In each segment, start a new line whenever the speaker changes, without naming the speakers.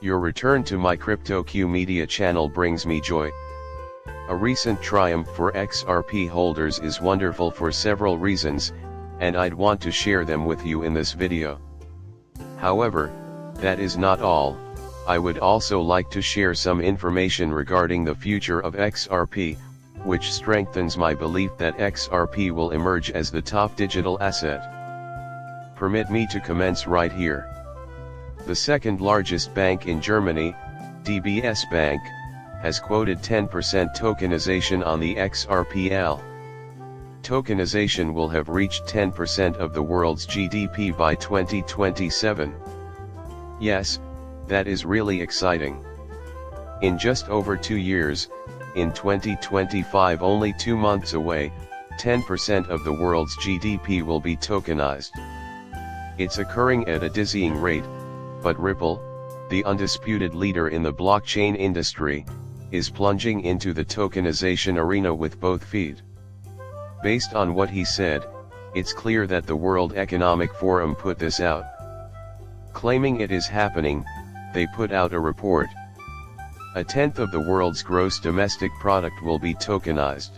Your return to my CryptoQ Media channel brings me joy. A recent triumph for XRP holders is wonderful for several reasons, and I'd want to share them with you in this video. However, that is not all. I would also like to share some information regarding the future of XRP, which strengthens my belief that XRP will emerge as the top digital asset. Permit me to commence right here. The second largest bank in Germany, DBS Bank, has quoted 10% tokenization on the XRPL. Tokenization will have reached 10% of the world's GDP by 2027. Yes, that is really exciting. In just over 2 years, in 2025, only 2 months away, 10% of the world's GDP will be tokenized. It's occurring at a dizzying rate, but Ripple, the undisputed leader in the blockchain industry, is plunging into the tokenization arena with both feet. Based on what he said, it's clear that the World Economic Forum put this out. Claiming it is happening, they put out a report. A tenth of the world's gross domestic product will be tokenized.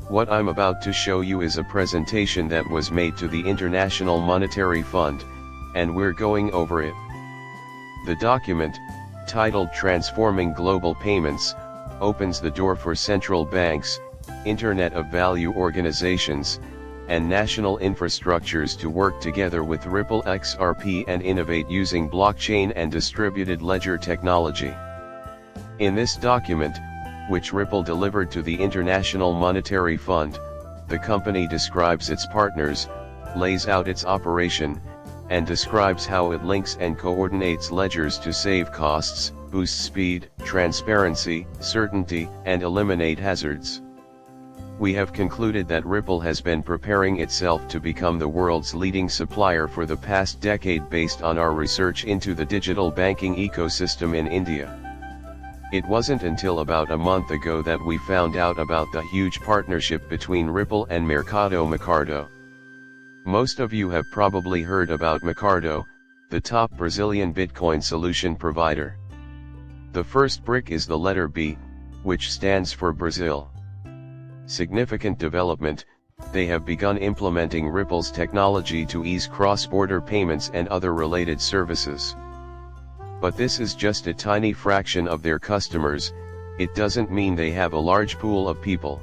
What I'm about to show you is a presentation that was made to the International Monetary Fund, and we're going over it. The document, titled Transforming Global Payments, opens the door for central banks, Internet of Value organizations, and national infrastructures to work together with Ripple XRP and innovate using blockchain and distributed ledger technology. In this document, which Ripple delivered to the International Monetary Fund, the company describes its partners, lays out its operation, and describes how it links and coordinates ledgers to save costs, boost speed, transparency, certainty, and eliminate hazards. We have concluded that Ripple has been preparing itself to become the world's leading supplier for the past decade based on our research into the digital banking ecosystem in India. It wasn't until about a month ago that we found out about the huge partnership between Ripple and Mercado. Most of you have probably heard about Mercado, the top Brazilian Bitcoin solution provider. The first brick is the letter B, which stands for Brazil. Significant development, they have begun implementing Ripple's technology to ease cross-border payments and other related services. But this is just a tiny fraction of their customers. It doesn't mean they have a large pool of people.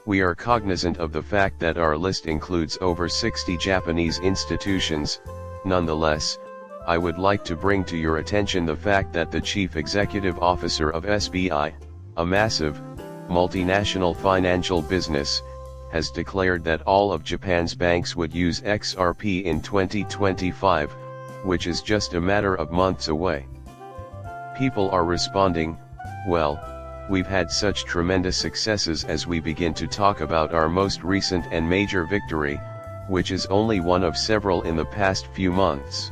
We are cognizant of the fact that our list includes over 60 Japanese institutions. Nonetheless, I would like to bring to your attention the fact that the Chief Executive Officer of SBI, a massive, multinational financial business, has declared that all of Japan's banks would use XRP in 2025, which is just a matter of months away. People are responding. Well, we've had such tremendous successes as we begin to talk about our most recent and major victory, which is only one of several in the past few months.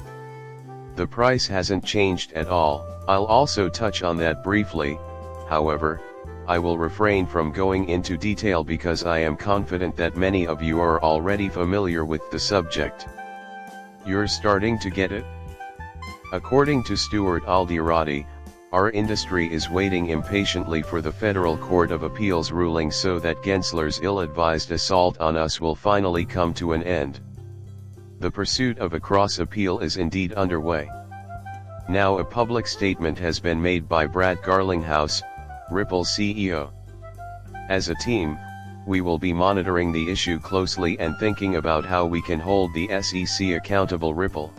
The price hasn't changed at all. I'll also touch on that briefly. However, I will refrain from going into detail because I am confident that many of you are already familiar with the subject. You're starting to get it? According to Stuart Aldirotti, our industry is waiting impatiently for the Federal Court of Appeals ruling so that Gensler's ill-advised assault on us will finally come to an end. The pursuit of a cross appeal is indeed underway. Now a public statement has been made by Brad Garlinghouse, Ripple CEO. As a team, we will be monitoring the issue closely and thinking about how we can hold the SEC accountable. Ripple.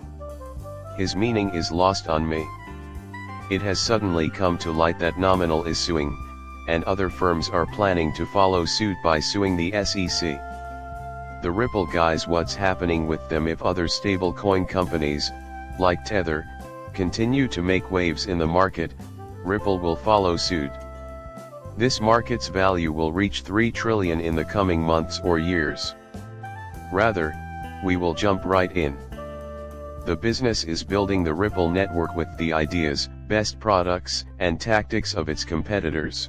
His meaning is lost on me. It has suddenly come to light that Nominal is suing, and other firms are planning to follow suit by suing the SEC. The Ripple guys, what's happening with them if other stablecoin companies, like Tether, continue to make waves in the market? Ripple will follow suit. This market's value will reach $3 trillion in the coming months or years. Rather, we will jump right in. The business is building the Ripple network with the ideas, best products, and tactics of its competitors.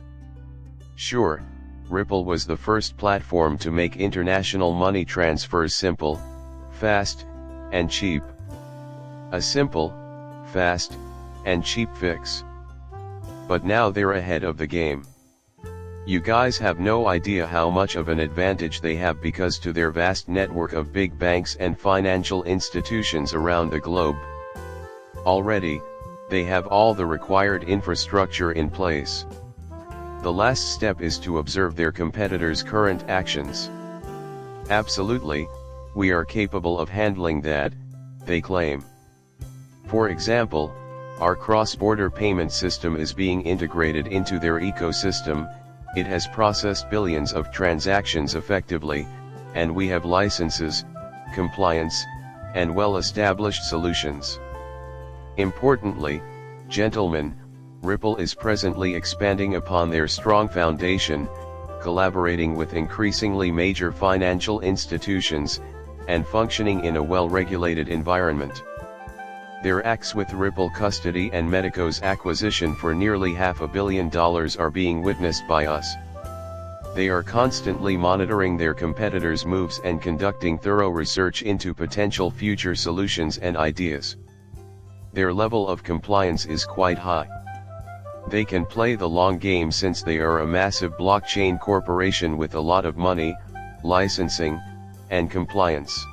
Sure, Ripple was the first platform to make international money transfers simple, fast, and cheap. A simple, fast, and cheap fix. But now they're ahead of the game. You guys have no idea how much of an advantage they have because to their vast network of big banks and financial institutions around the globe. Already, they have all the required infrastructure in place. The last step is to observe their competitors' current actions. Absolutely, we are capable of handling that, they claim. For example, our cross-border payment system is being integrated into their ecosystem, it has processed billions of transactions effectively, and we have licenses, compliance, and well-established solutions. Importantly, gentlemen, Ripple is presently expanding upon their strong foundation, collaborating with increasingly major financial institutions, and functioning in a well-regulated environment. Their acts with Ripple custody and Medico's acquisition for nearly $500 million are being witnessed by us. They are constantly monitoring their competitors' moves and conducting thorough research into potential future solutions and ideas. Their level of compliance is quite high. They can play the long game since they are a massive blockchain corporation with a lot of money, licensing, and compliance.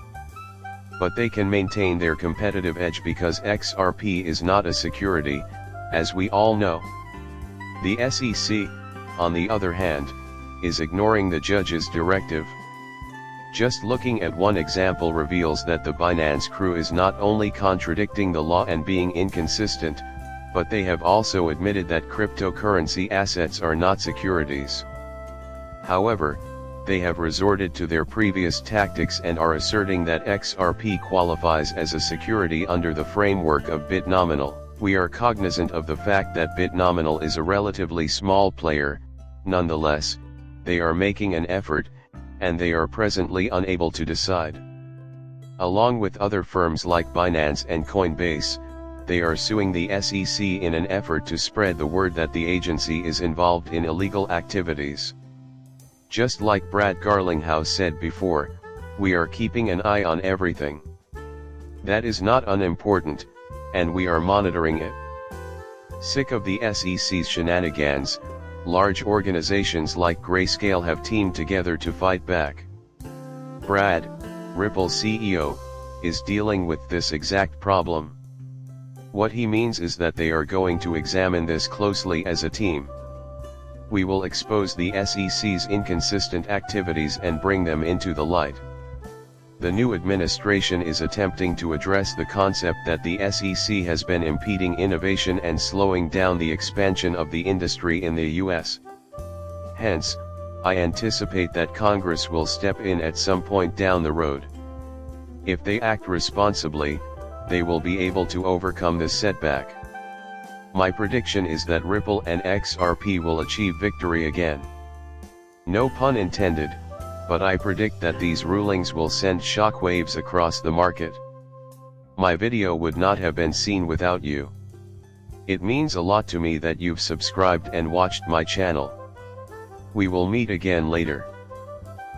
But they can maintain their competitive edge because XRP is not a security, as we all know. The SEC, on the other hand, is ignoring the judge's directive. Just looking at one example reveals that the Binance crew is not only contradicting the law and being inconsistent, but they have also admitted that cryptocurrency assets are not securities. However, they have resorted to their previous tactics and are asserting that XRP qualifies as a security under the framework of BitNominal. We are cognizant of the fact that BitNominal is a relatively small player, nonetheless, they are making an effort, and they are presently unable to decide. Along with other firms like Binance and Coinbase, they are suing the SEC in an effort to spread the word that the agency is involved in illegal activities. Just like Brad Garlinghouse said before, we are keeping an eye on everything. That is not unimportant, and we are monitoring it. Sick of the SEC's shenanigans, large organizations like Grayscale have teamed together to fight back. Brad, Ripple CEO, is dealing with this exact problem. What he means is that they are going to examine this closely as a team. We will expose the SEC's inconsistent activities and bring them into the light. The new administration is attempting to address the concept that the SEC has been impeding innovation and slowing down the expansion of the industry in the US. Hence, I anticipate that Congress will step in at some point down the road. If they act responsibly, they will be able to overcome this setback. My prediction is that Ripple and XRP will achieve victory again. No pun intended, but I predict that these rulings will send shockwaves across the market. My video would not have been seen without you. It means a lot to me that you've subscribed and watched my channel. We will meet again later.